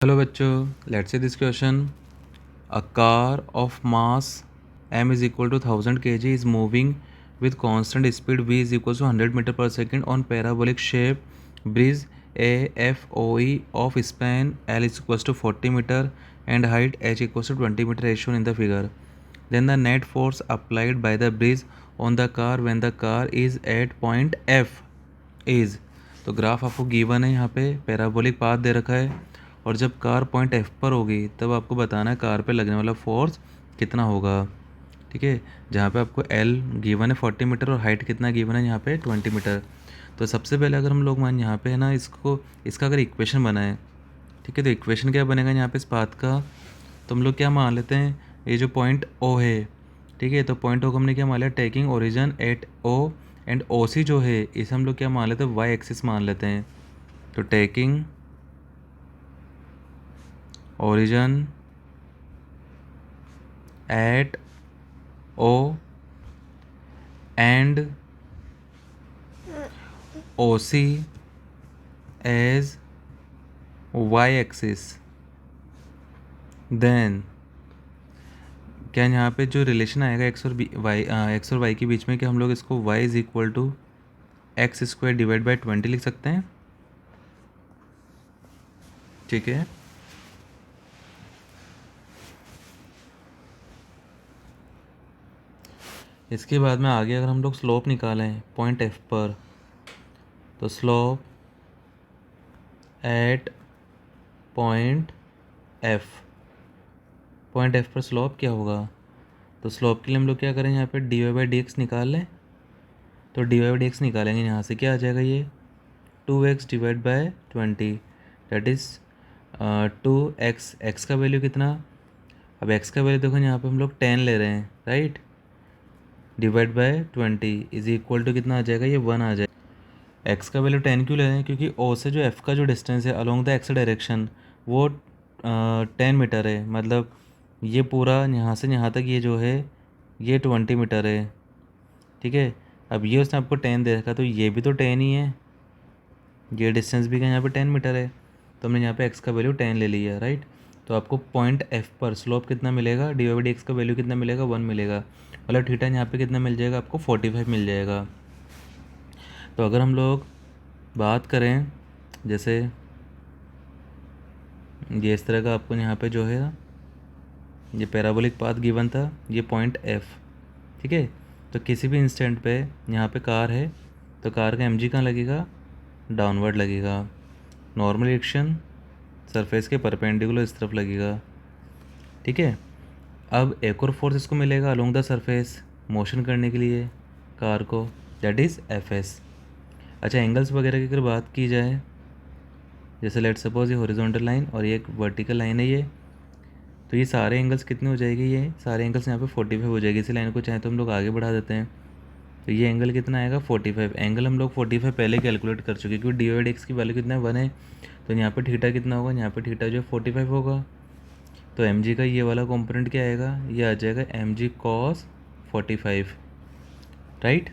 Hello बच्चों, let's see this question. A car of mass m is equal to 1000 kg is moving with constant speed v is equal to 100 meter per second on parabolic shape bridge AFOE of span L is equal to 40 meter and height h equals to 20 meter as shown in the figure. Then the net force applied by the bridge on the car when the car is at point F is. तो graph आपको given है, यहाँ पे parabolic path दे रखा है और जब car point F पर होगी तब आपको बताना है कार पे लगने वाला फोर्स कितना होगा. ठीक है, जहाँ पे आपको एल गिवन है 40 मीटर और हाइट कितना गिवन है यहाँ पे 20 मीटर. तो सबसे पहले अगर हम लोग मान यहाँ पे है ना इसका अगर इक्वेशन बनाए, ठीक है, तो इक्वेशन क्या बनेगा यहाँ पे इस पाथ का. तो हम लोग क्या मान लेते हैं, ये जो पॉइंट ओ है, ठीक है, तो पॉइंट ओ को हमने क्या मान लिया, taking origin at O and O C जो है इसे हम लोग क्या मान लेते हैं, वाई एक्सिस मान लेते हैं. तो taking origin at O and OC as y axis. then क्या यहाँ पे जो रिलेशन आएगा एक्स और वाई के बीच में, कि हम लोग इसको y is equal to x square divide by 20 लिख सकते हैं. ठीक है, इसके बाद में आगे अगर हम लोग स्लोप निकालें पॉइंट एफ पर, तो स्लोप एट पॉइंट एफ पर स्लोप क्या होगा. तो स्लोप के लिए हम लोग क्या करें, यहाँ पे D Y by D X निकाल लें. तो D Y by D X निकालेंगे, यहाँ से क्या आ जाएगा, ये 2x divide by 20 that is 2x. X का वैल्यू कितना, अब x का वैल्यू देखो यहाँ पे हम लोग 10 ले रहे हैं, right, divide by 20 is equal to कितना आ जाएगा, ये 1 आ जाएगा. x का वैल्यू 10 क्यों ले रहे हैं, क्योंकि o से जो f का जो डिस्टेंस है अलोंग द x डायरेक्शन वो 10 मीटर है. मतलब ये पूरा यहाँ से यहाँ तक ये जो है ये 20 मीटर है. ठीक है, अब ये उसने आपको 10 दे रखा, तो ये भी तो 10 ही है, ये डिस्टेंस भी क्या यहाँ पे 10 मीटर है. तो हमने यहाँ पे x का वैल्यू 10 ले लिया, राइट. तो आपको पॉइंट f पर स्लोप कितना मिलेगा, डी वाई डी एक्स का वैल्यू कितना मिलेगा, 1 मिलेगा. मतलब थीटा यहाँ पे कितना मिल जाएगा आपको, 45 मिल जाएगा. तो अगर हम लोग बात करें, जैसे ये इस तरह का आपको यहाँ पे जो है ये पैराबोलिक पाथ गिवन था, ये पॉइंट f, ठीक है. तो किसी भी इंस्टेंट पे यहाँ पे कार है, तो कार का mg कहाँ लगेगा, डाउनवर्ड लगेगा. नॉर्मल डायरेक्शन सरफेस के परपेंडिकुलर इस तरफ लगेगा. ठीक है, अब एक और फोर्स इसको मिलेगा अलोंग द सरफेस मोशन करने के लिए कार को, दैट इज़ fs. अच्छा, एंगल्स वगैरह की अगर बात की जाए, जैसे लेट सपोज ये हॉरिजॉन्टल लाइन और ये एक वर्टिकल लाइन है ये, तो ये सारे एंगल्स कितने हो जाएंगे, ये सारे एंगल्स यहाँ पे 45 हो जाएगी. इसी लाइन को चाहे तो हम लोग आगे बढ़ा देते हैं, तो ये एंगल कितना आएगा 45. एंगल हम लोग 45 पहले कैलकुलेट कर चुके, क्योंकि डी वाई डी एक्स की वैल्यू कितना है 1 है. तो यहाँ पे थीटा कितना होगा, यहाँ पे थीटा जो है 45 होगा. तो एम जी का ये वाला कॉम्पोनेंट क्या आएगा, ये आ जाएगा एम जी कॉस 45, राइट.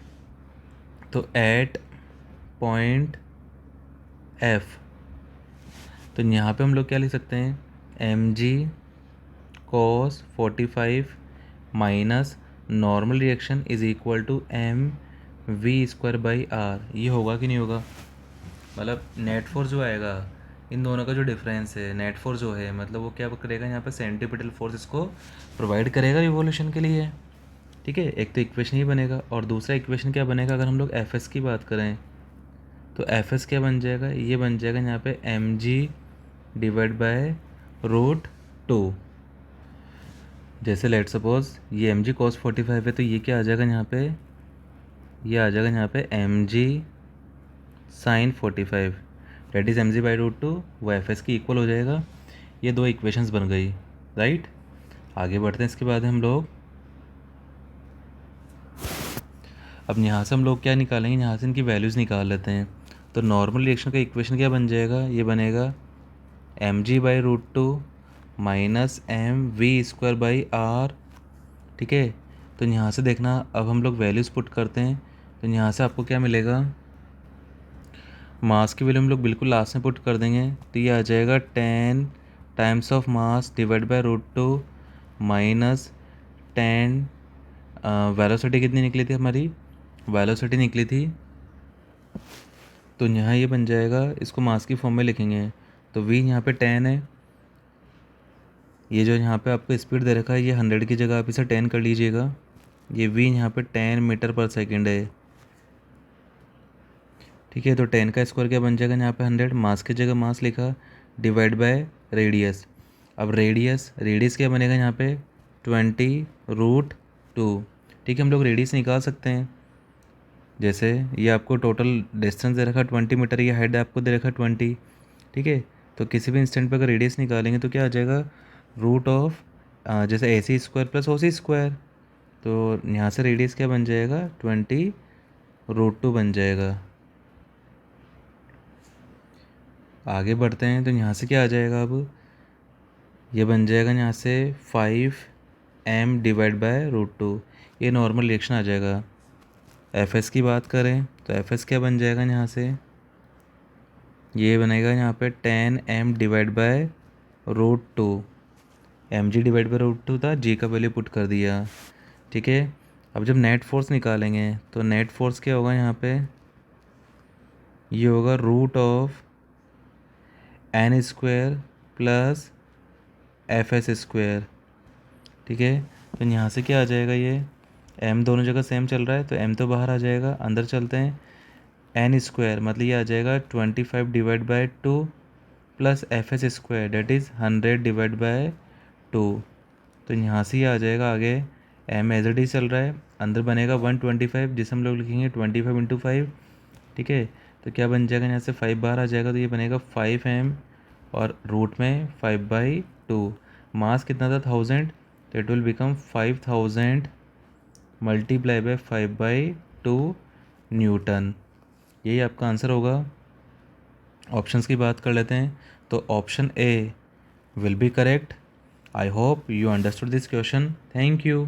तो एट पॉइंट एफ, तो यहाँ पे हम लोग क्या लिख सकते हैं, M G cos 45 minus normal reaction is equal to M V square by R. ये होगा कि नहीं होगा, मतलब नेट फोर्स जो आएगा इन दोनों का जो डिफरेंस है, नेट फोर्स जो है, मतलब वो क्या करेगा, यहाँ पे सेंटीपिटल फोर्स इसको प्रोवाइड करेगा रिवॉल्यूशन के लिए. ठीक है, एक तो इक्वेशन ही बनेगा और दूसरा इक्वेशन क्या बनेगा, अगर हम लोग एफ एस की बात करें तो एफ एस क्या बन जाएगा, ये बन जाएगा यहाँ पे M G divide by root 2. जैसे लेट सपोज ये एम जी कॉस 45 है, तो ये क्या आ जाएगा यहाँ पे, ये आ जाएगा यहाँ पे M G sine 45 that is M G by root 2, वो एफ एस की इक्वल हो जाएगा. ये दो इक्वेशंस बन गई, राइट. आगे बढ़ते हैं, इसके बाद हम लोग अब यहाँ से हम लोग क्या निकालेंगे, यहाँ से इनकी वैल्यूज़ निकाल लेते हैं. तो नॉर्मल रिएक्शन का इक्वेशन क्या बन जाएगा, ये बनेगा M G by root 2 minus M V square by R. ठीक है, तो यहाँ से देखना, अब हम लोग वैल्यूज़ पुट करते हैं. तो यहाँ से आपको क्या मिलेगा, मास की वैल्यू हम लोग बिल्कुल लास्ट में पुट कर देंगे, तो ये आ जाएगा 10 times of mass divide by √2 minus 10 velocity कितनी निकली थी हमारी, वेलोसिटी निकली थी, तो यहाँ ये बन जाएगा, इसको मास की फॉर्म में लिखेंगे तो v यहाँ पे 10 है, ये जो यहाँ पे आपको स्पीड दे रखा है ये 100 की जगह आप इसे 10 कर लीजिएगा, ये v यहाँ पे 10 मीटर पर सेकेंड है। ठीक है, तो 10 का स्क्वायर क्या बन जाएगा यहाँ पे 100, मास की जगह मास लिखा, डिवाइड बाय रेडियस। अब रेडियस क्या बनेगा यहाँ पे 20√2। ठीक है, हम लोग रेडियस निकाल सकते हैं, जैसे ये आपको टोटल डिस्टेंस दे रखा 20 मीटर, ये हाइट आपको दे रखा 20। ठीक है, तो किसी भी इंस्टेंट पर अगर रेडियस निकालेंगे तो क्या आ जाएगा, रूट ऑफ जैसे AC² प्लस OC², तो यहाँ से रेडियस क्या बन जाएगा 20√2 बन जाएगा। आगे बढ़ते हैं तो यहाँ से क्या आ जाएगा, अब ये बन जाएगा यहाँ से 5m डिवाइड बाय √2, ये नॉर्मल रिएक्शन आ जाएगा। Fs की बात करें तो Fs क्या बन जाएगा यहाँ से, ये बनेगा यहाँ पे 10m divide by √2, mg divide by √2 था, g का वैल्यू पुट कर दिया। ठीक है, अब जब नेट फोर्स निकालेंगे तो नेट फोर्स क्या होगा यहाँ पे, ये होगा root of n² plus Fs²। ठीक है, तो यहाँ से क्या आ जाएगा, ये m दोनों जगह सेम चल रहा है तो m तो बाहर आ जाएगा, अंदर चलते हैं, n² मतलब ये आ जाएगा 25 divide by 2 plus Fs² that is 100 divide by 2। तो यहाँ से ही आ जाएगा आगे, m एज इट इज़ चल रहा है, अंदर बनेगा 125 जिसे हम लोग लिखेंगे 25 × 5। ठीक है, तो क्या बन जाएगा, यहाँ से 5 बाहर आ जाएगा तो ये बनेगा 5m और रूट में 5/2। मास कितना था 1000, तो it will become 5000 multiply by 5/2 Newton. यही आपका आंसर होगा। ऑप्शंस की बात कर लेते हैं, तो option A will be correct. I hope you understood this question. Thank you.